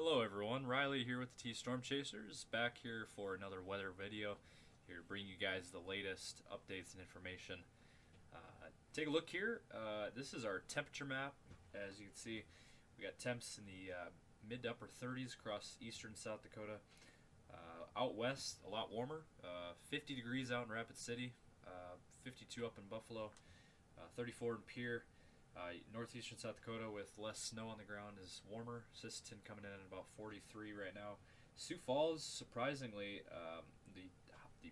Hello everyone, Riley here with the T Storm Chasers, back here for another weather video, here to bring you guys the latest updates and information. Take a look here, this is our temperature map. As you can see, we got temps in the mid to upper 30s across eastern South Dakota. Out west, a lot warmer, 50 degrees out in Rapid City, 52 up in Buffalo, 34 in Pierre. Northeastern South Dakota with less snow on the ground is warmer. Sisseton coming in at about 43 right now. Sioux Falls, surprisingly, the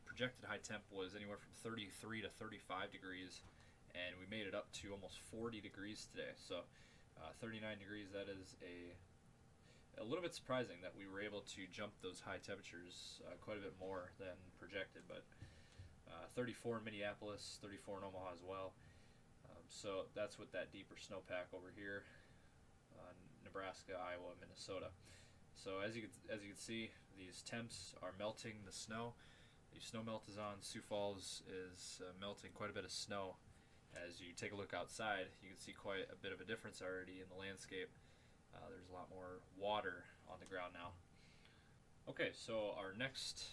projected high temp was anywhere from 33 to 35 degrees, and we made it up to almost 40 degrees today. So 39 degrees, that is a little bit surprising that we were able to jump those high temperatures quite a bit more than projected. But 34 in Minneapolis, 34 in Omaha as well. So that's with that deeper snowpack over here, Nebraska, Iowa, Minnesota. So as you can see, these temps are melting the snow. The snow melt is on. Sioux Falls is melting quite a bit of snow. As you take a look outside, you can see quite a bit of a difference already in the landscape. There's a lot more water on the ground now. Okay, so our next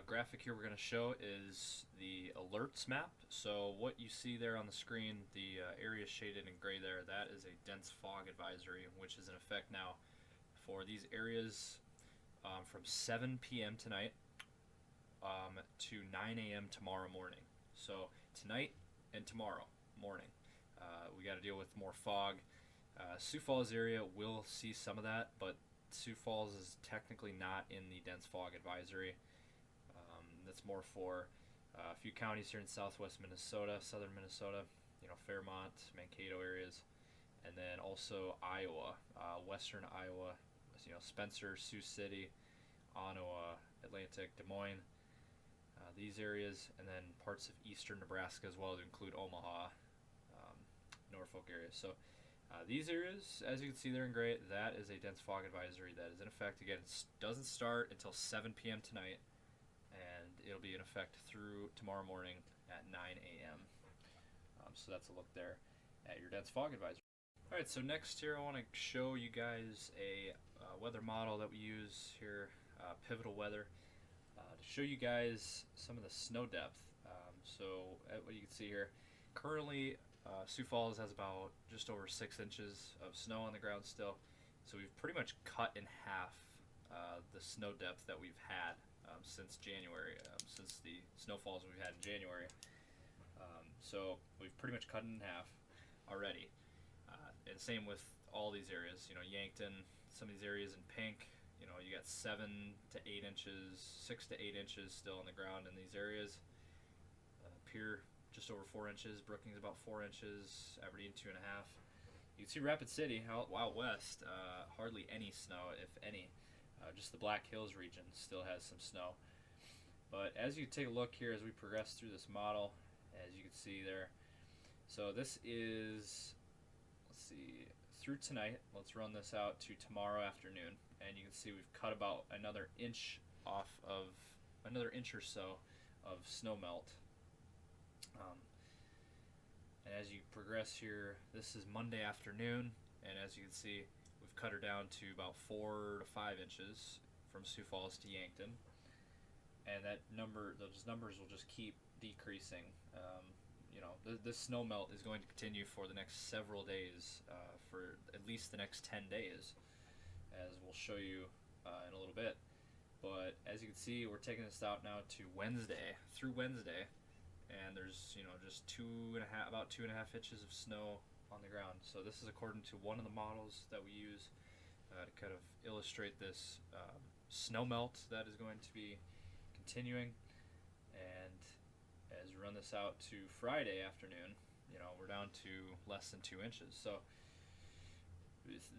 graphic here we're going to show is the alerts map. So what you see there on the screen, the area shaded in gray there, that is a dense fog advisory, which is in effect now for these areas from 7 p.m. tonight to 9 a.m. tomorrow morning. So tonight and tomorrow morning, we got to deal with more fog. Sioux Falls area will see some of that, but Sioux Falls is technically not in the dense fog advisory. That's more for a few counties here in southwest Minnesota, southern Minnesota, Fairmont, Mankato areas, and then also Iowa, western Iowa, Spencer, Sioux City, Ottawa, Atlantic, Des Moines, these areas, and then parts of eastern Nebraska as well, to include Omaha, Norfolk area. So these areas, as you can see there in gray, that is a dense fog advisory that is in effect. Again, it doesn't start until 7 p.m. tonight, and it'll be in effect through tomorrow morning at 9 a.m. So that's a look there at your dense fog advisory. Alright, so next here I want to show you guys a weather model that we use here, Pivotal Weather, to show you guys some of the snow depth. So what you can see here, currently Sioux Falls has about just over 6 inches of snow on the ground still. So we've pretty much cut in half the snow depth that we've had since January, since the snowfalls we've had in January. So we've pretty much cut it in half already. And same with all these areas. Yankton, some of these areas in pink, you got 7 to 8 inches, 6 to 8 inches still on the ground in these areas. Pierre, just over 4 inches. Brookings about 4 inches. Aberdeen 2.5. You can see Rapid City out west, hardly any snow, if any. Just the Black Hills region still has some snow. But as you take a look here, as we progress through this model, as you can see there, so this is, let's see, through tonight. Let's run this out to tomorrow afternoon, and you can see we've cut about another inch or so of snow melt. And as you progress here, this is Monday afternoon, and as you can see, we've cut her down to about 4 to 5 inches from Sioux Falls to Yankton, and those numbers will just keep decreasing. This snow melt is going to continue for the next several days, for at least the next 10 days, as we'll show you in a little bit. But as you can see, we're taking this out now to through Wednesday. And there's just about 2.5 inches of snow on the ground. So this is according to one of the models that we use to kind of illustrate this snow melt that is going to be continuing. And as we run this out to Friday afternoon, we're down to less than 2 inches. So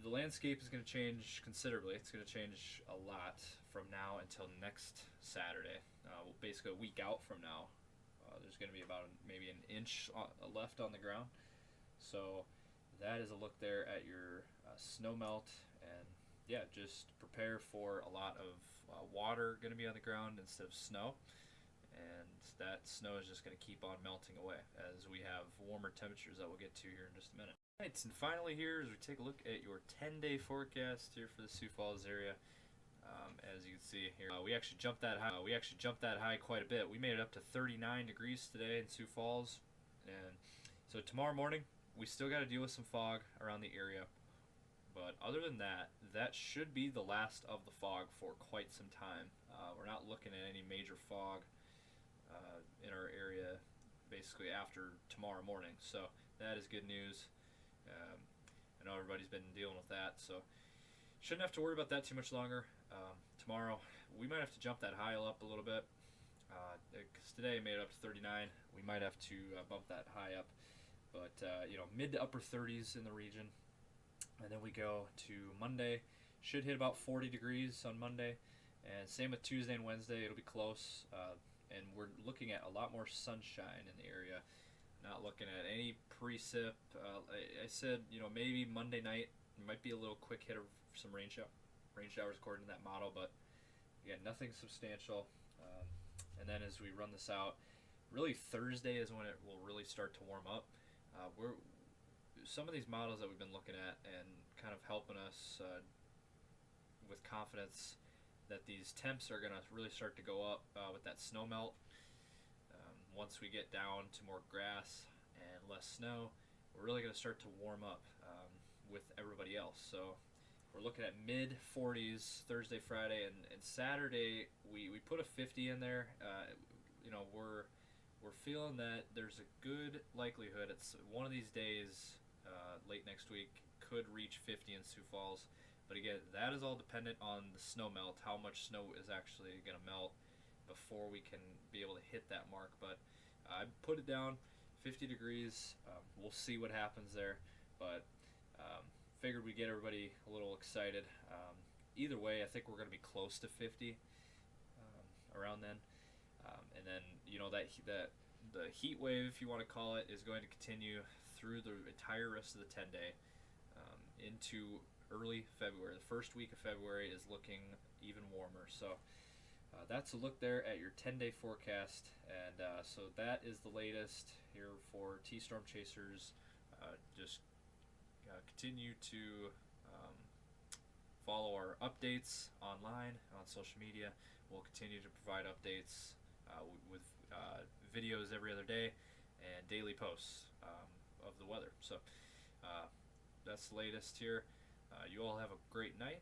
the landscape is going to change considerably. It's going to change a lot from now until next Saturday, basically a week out from now. There's going to be about maybe an inch left on the ground. So that is a look there at your snow melt. And yeah, just prepare for a lot of water going to be on the ground instead of snow. and that snow is just going to keep on melting away as we have warmer temperatures that we'll get to here in just a minute. Alright, and finally here as we take a look at your 10-day forecast here for the Sioux Falls area. As you can see here, we actually jumped that high. Quite a bit. We made it up to 39 degrees today in Sioux Falls, and so tomorrow morning we still got to deal with some fog around the area. But other than that, that should be the last of the fog for quite some time. We're not looking at any major fog in our area basically after tomorrow morning, so that is good news. I know everybody's been dealing with that, so shouldn't have to worry about that too much longer. Tomorrow we might have to jump that high up a little bit, because today I made it up to 39. We might have to bump that high up, but mid to upper 30s in the region. And then we go to Monday, should hit about 40 degrees on Monday, and same with Tuesday and Wednesday, it'll be close, and we're looking at a lot more sunshine in the area, not looking at any precip. I said, maybe Monday night might be a little quick hit of some rain showers according to that model, but again, nothing substantial. And then as we run this out, really Thursday is when it will really start to warm up. Some of these models that we've been looking at and kind of helping us with confidence that these temps are going to really start to go up with that snow melt. Once we get down to more grass and less snow, we're really going to start to warm up with everybody else. So we're looking at mid 40s Thursday, Friday, and Saturday we put a 50 in there. We're feeling that there's a good likelihood it's one of these days late next week could reach 50 in Sioux Falls. But again, that is all dependent on the snow melt, how much snow is actually going to melt before we can be able to hit that mark. But I put it down 50 degrees. We'll see what happens there, but figured we'd get everybody a little excited. Either way, I think we're going to be close to 50 around then. And then the heat wave, if you want to call it, is going to continue through the entire rest of the 10-day into early February. The first week of February is looking even warmer. So that's a look there at your 10-day forecast, and so that is the latest here for T-Storm Chasers. Just continue to follow our updates online on social media. We'll continue to provide updates with videos every other day and daily posts of the weather. So that's the latest here. You all have a great night.